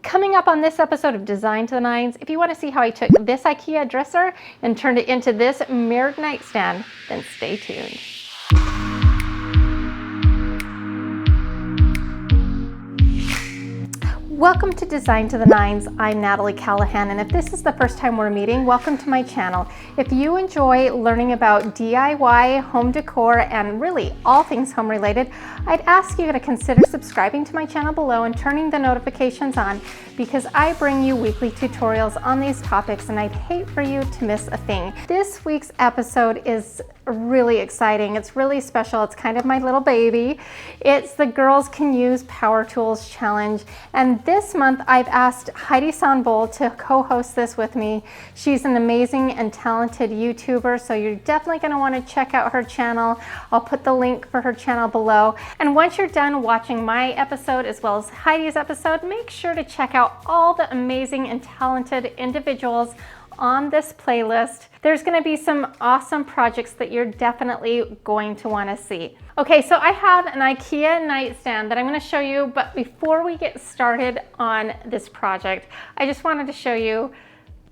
Coming up on this episode of Design to the Nines, if you want to see how I took this Ikea dresser and turned it into this mirrored nightstand, then stay tuned. Welcome to Design to the Nines. I'm Natalie Callahan, and if this is the first time we're meeting, welcome to my channel. If you enjoy learning about DIY, home decor, and really all things home related, I'd ask you to consider subscribing to my channel below and turning the notifications on, because I bring you weekly tutorials on these topics and I'd hate for you to miss a thing. This week's episode is really exciting. It's really special. It's kind of my little baby. It's the Girls Can Use Power Tools Challenge. And this month I've asked Heidi to co-host this with me. She's an amazing and talented YouTuber, so you're definitely going to want to check out her channel. I'll put the link for her channel below. And once you're done watching my episode as well as Heidi's episode, make sure to check out all the amazing and talented individuals on this playlist. There's going to be some awesome projects that you're definitely going to want to see. Okay, so I have an Ikea nightstand that I'm going to show you, but before we get started on this project, I just wanted to show you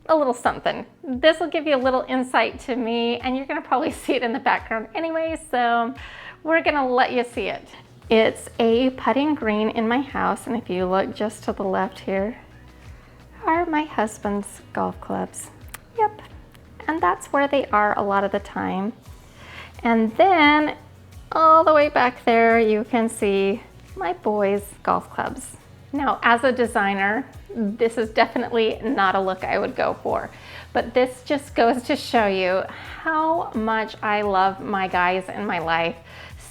a little something. This will give you a little insight to me, and you're going to probably see it in the background anyway, so we're going to let you see it. It's a putting green in my house, and if you look just to the left here are my husband's golf clubs. Yep, and that's where they are a lot of the time. And then all the way back there you can see my boys' golf clubs. Now, as a designer, this is definitely not a look I would go for, but this just goes to show you how much I love my guys in my life.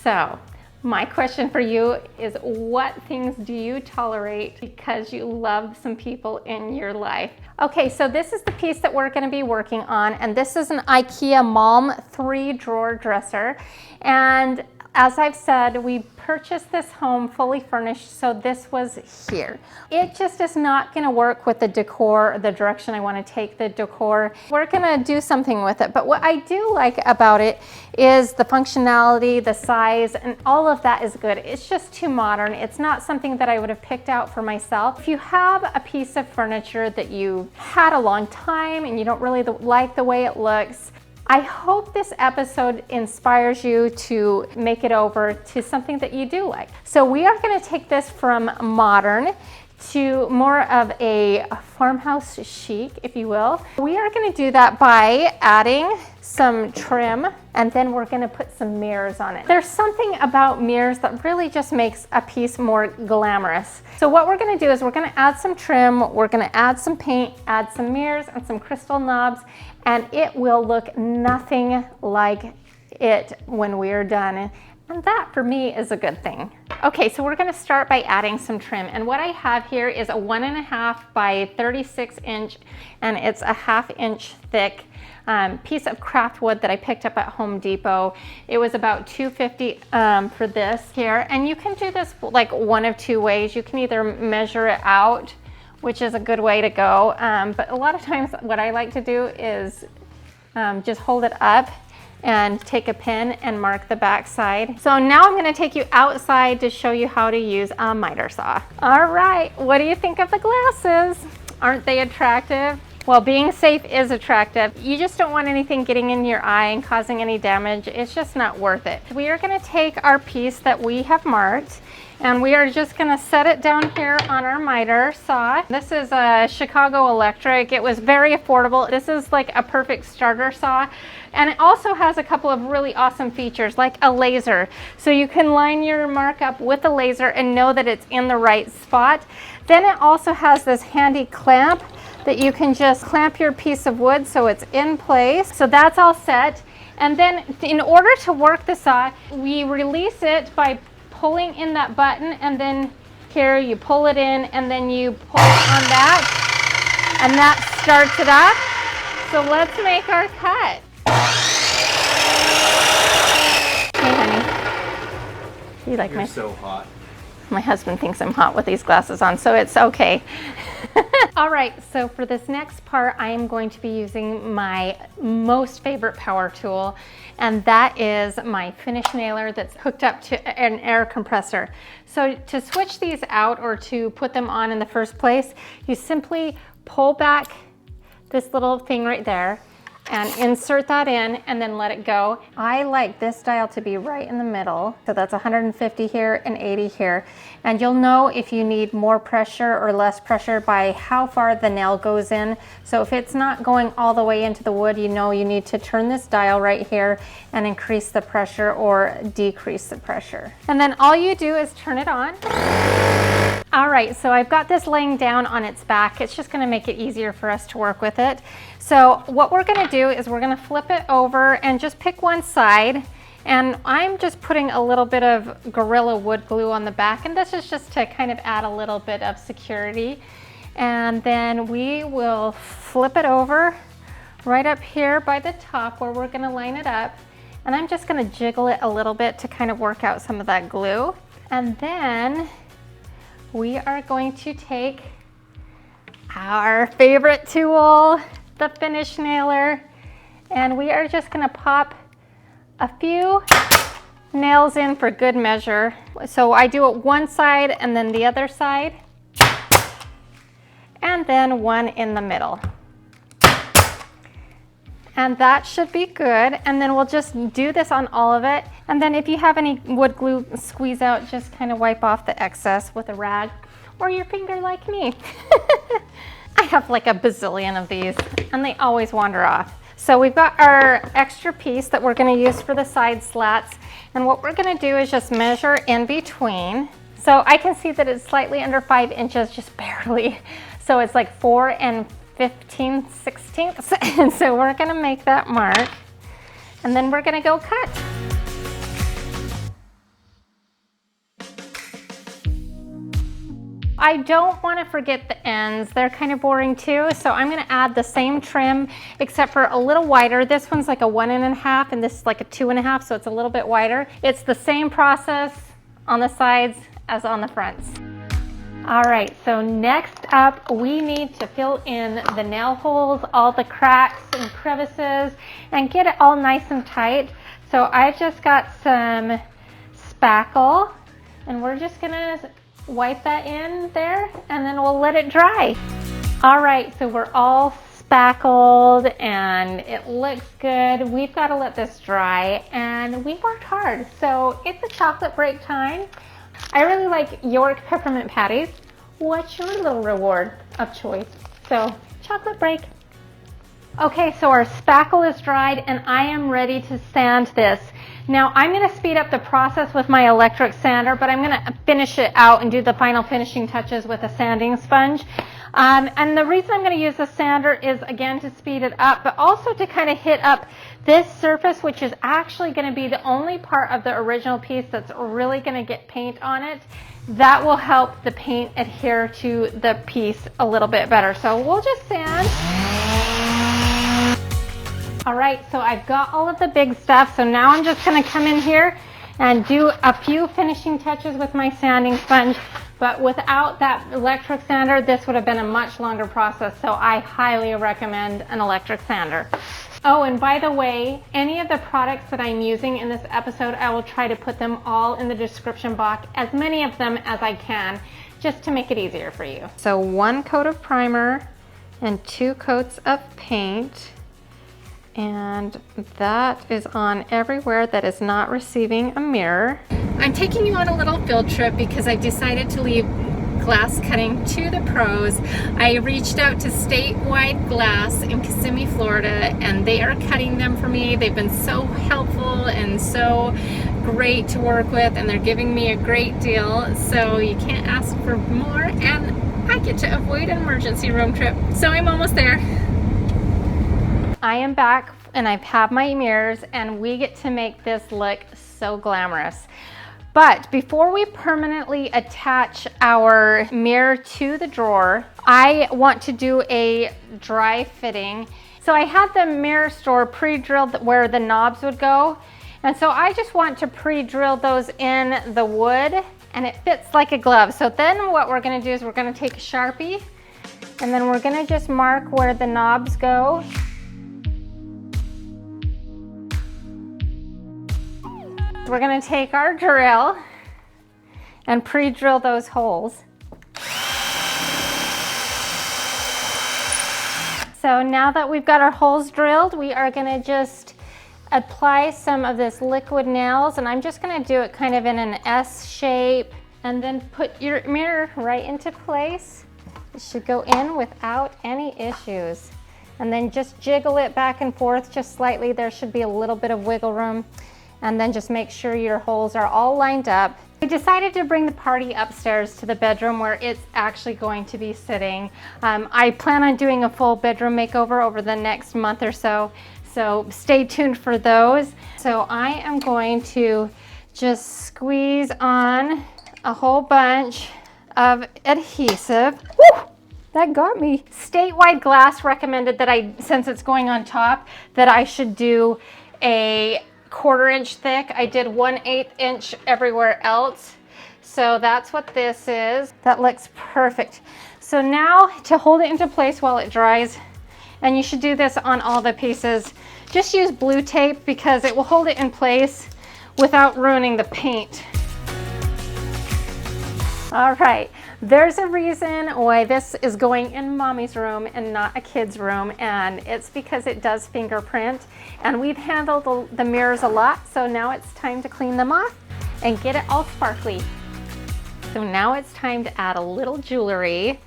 So my question for you is, what things do you tolerate because you love some people in your life? Okay, so this is the piece that we're going to be working on, and this is an Ikea Malm 3-drawer dresser. And as I've said, we purchased this home fully furnished, so this was here. It just is not going to work with the decor, the direction I want to take the decor. We're going to do something with it, but what I do like about it is the functionality, the size, and all of that is good. It's just too modern. It's not something that I would have picked out for myself. If you have a piece of furniture that you had a long time and you don't really like the way it looks, I hope this episode inspires you to make it over to something that you do like. So we are going to take this from modern to more of a farmhouse chic, if you will. We are going to do that by adding some trim, and then we're going to put some mirrors on it. There's something about mirrors that really just makes a piece more glamorous. So what we're going to do is we're going to add some trim, we're going to add some paint, add some mirrors and some crystal knobs, and it will look nothing like it when we're done. And that for me is a good thing. Okay, so we're going to start by adding some trim. And what I have here is a 1.5 by 36 inch, and it's a 1/2 inch thick piece of craft wood that I picked up at Home Depot. It was about $2.50 for this here. And you can do this like one of two ways. You can either measure it out, which is a good way to go. But a lot of times what I like to do is just hold it up and take a pin and mark the back side. So now I'm going to take you outside to show you how to use a miter saw. All right, what do you think of the glasses? Aren't they attractive? Well, being safe is attractive. You just don't want anything getting in your eye and causing any damage. It's just not worth it. We are going to take our piece that we have marked, and we are just going to set it down here on our miter saw. This is a Chicago Electric. It was very affordable. This is like a perfect starter saw. And it also has a couple of really awesome features, like a laser. So you can line your mark up with a laser and know that it's in the right spot. Then it also has this handy clamp that you can just clamp your piece of wood so it's in place. So that's all set. And then in order to work the saw, we release it by pulling in that button, and then here you pull it in, and then you pull on that, and that starts it up. So let's make our cut. Hey honey, you like You're so hot. My husband thinks I'm hot with these glasses on, so it's okay. All right, so for this next part, I am going to be using my most favorite power tool, and that is my finish nailer that's hooked up to an air compressor. So to switch these out or to put them on in the first place, you simply pull back this little thing right there and insert that in and then let it go. I like this dial to be right in the middle. So that's 150 here and 80 here. And you'll know if you need more pressure or less pressure by how far the nail goes in. So if it's not going all the way into the wood, you know you need to turn this dial right here and increase the pressure or decrease the pressure. And then all you do is turn it on. All right, so I've got this laying down on its back. It's just gonna make it easier for us to work with it. So what we're gonna do is we're gonna flip it over and just pick one side. And I'm just putting a little bit of Gorilla wood glue on the back, and this is just to kind of add a little bit of security. And then we will flip it over right up here by the top where we're gonna line it up. And I'm just gonna jiggle it a little bit to kind of work out some of that glue. And then we are going to take our favorite tool, the finish nailer, and we are just gonna pop a few nails in for good measure. So I do it one side and then the other side, and then one in the middle. And that should be good. And then we'll just do this on all of it. And then if you have any wood glue squeeze out, just kind of wipe off the excess with a rag or your finger like me. I have like a bazillion of these and they always wander off. So we've got our extra piece that we're gonna use for the side slats. And what we're gonna do is just measure in between. So I can see that it's slightly under 5 inches, just barely. So it's like 4 15/16. And so we're gonna make that mark and then we're gonna go cut. I don't want to forget the ends. They're kind of boring too. So I'm going to add the same trim except for a little wider. This one's like a 1.5 and this is like a 2.5. So it's a little bit wider. It's the same process on the sides as on the fronts. All right, so next up, we need to fill in the nail holes, all the cracks and crevices, and get it all nice and tight. So I've just got some spackle, and we're just gonna wipe that in there, and then we'll let it dry. All right, so we're all spackled, and it looks good. We've got to let this dry, and we worked hard. So it's a chocolate break time. I really like York peppermint patties. What's your little reward of choice? So, chocolate break. Okay, so our spackle is dried and I am ready to sand this. Now I'm gonna speed up the process with my electric sander, but I'm gonna finish it out and do the final finishing touches with a sanding sponge. And the reason I'm gonna use the sander is again to speed it up, but also to kind of hit up this surface, which is actually gonna be the only part of the original piece that's really gonna get paint on it. That will help the paint adhere to the piece a little bit better. So we'll just sand. All right, so I've got all of the big stuff. So now I'm just gonna come in here and do a few finishing touches with my sanding sponge. But without that electric sander, this would have been a much longer process. So I highly recommend an electric sander. Oh, and by the way, any of the products that I'm using in this episode, I will try to put them all in the description box, as many of them as I can, just to make it easier for you. So 1 coat of primer and 2 coats of paint. And that is on everywhere that is not receiving a mirror. I'm taking you on a little field trip because I've decided to leave glass cutting to the pros. I reached out to Statewide Glass in Kissimmee, Florida, and they are cutting them for me. They've been so helpful and so great to work with, and they're giving me a great deal. So you can't ask for more, and I get to avoid an emergency room trip. So I'm almost there. I am back and I have my mirrors, and we get to make this look so glamorous. But before we permanently attach our mirror to the drawer, I want to do a dry fitting. So I had the mirror store pre-drilled where the knobs would go. And so I just want to pre-drill those in the wood, and it fits like a glove. So then what we're gonna do is we're gonna take a Sharpie And then we're gonna just mark where the knobs go. We're gonna take our drill and pre-drill those holes. So now that we've got our holes drilled, we are gonna just apply some of this liquid nails, and I'm just gonna do it kind of in an S shape, and then put your mirror right into place. It should go in without any issues. And then just jiggle it back and forth just slightly. There should be a little bit of wiggle room. And then just make sure your holes are all lined up. I decided to bring the party upstairs to the bedroom where it's actually going to be sitting. I plan on doing a full bedroom makeover over the next month or so, so stay tuned for those. So I am going to just squeeze on a whole bunch of adhesive. Woo! That got me. Statewide Glass recommended that since it's going on top, that I should do a 1/4 inch thick. I did 1/8 inch everywhere else. So that's what this is. That looks perfect. So now to hold it into place while it dries, and you should do this on all the pieces, just use blue tape because it will hold it in place without ruining the paint. All right, there's a reason why this is going in mommy's room and not a kid's room, and it's because it does fingerprint, and we've handled the mirrors a lot, so now it's time to clean them off and get it all sparkly. So now it's time to add a little jewelry.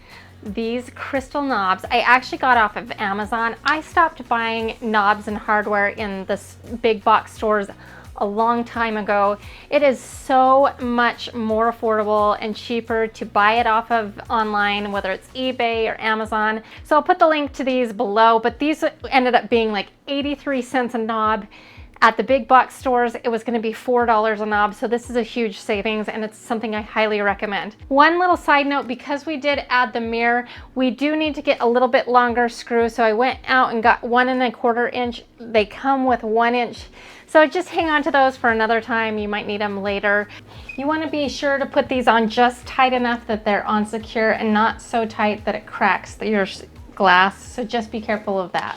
These crystal knobs, I actually got off of Amazon. I stopped buying knobs and hardware in the big box stores a long time ago. It is so much more affordable and cheaper to buy it off of online, whether it's eBay or Amazon. So I'll put the link to these below, but these ended up being like 83 cents a knob. At the big box stores, it was gonna be $4 a knob, so this is a huge savings and it's something I highly recommend. One little side note, because we did add the mirror, we do need to get a little bit longer screw, so I went out and got 1 1/4 inch. They come with 1 inch. So just hang on to those for another time. You might need them later. You wanna be sure to put these on just tight enough that they're on secure and not so tight that it cracks your glass, so just be careful of that.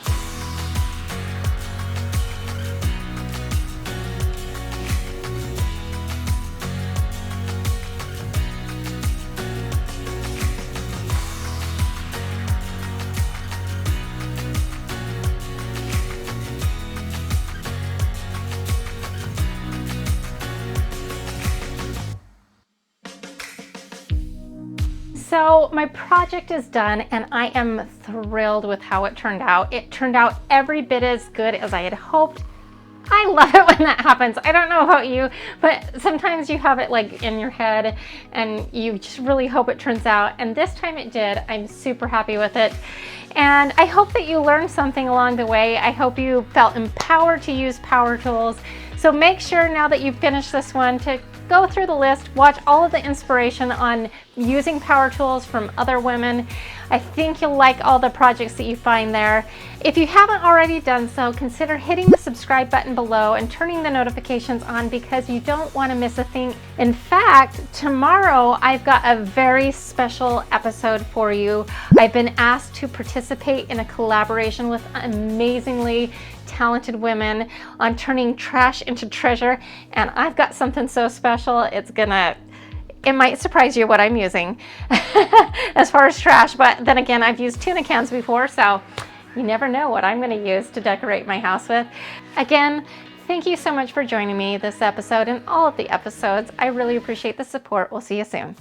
So my project is done and I am thrilled with how it turned out. It turned out every bit as good as I had hoped. I love it when that happens. I don't know about you, but sometimes you have it like in your head and you just really hope it turns out. And this time it did. I'm super happy with it. And I hope that you learned something along the way. I hope you felt empowered to use power tools. So make sure now that you've finished this one to go through the list, watch all of the inspiration on using power tools from other women. I think you'll like all the projects that you find there. If you haven't already done so, consider hitting the subscribe button below and turning the notifications on because you don't want to miss a thing. In fact, tomorrow I've got a very special episode for you. I've been asked to participate in a collaboration with amazingly talented women on turning trash into treasure, and I've got something so special. It might surprise you what I'm using as far as trash, but then again, I've used tuna cans before, so you never know what I'm going to use to decorate my house with. Again, thank you so much for joining me this episode and all of the episodes. I really appreciate the support. We'll see you soon.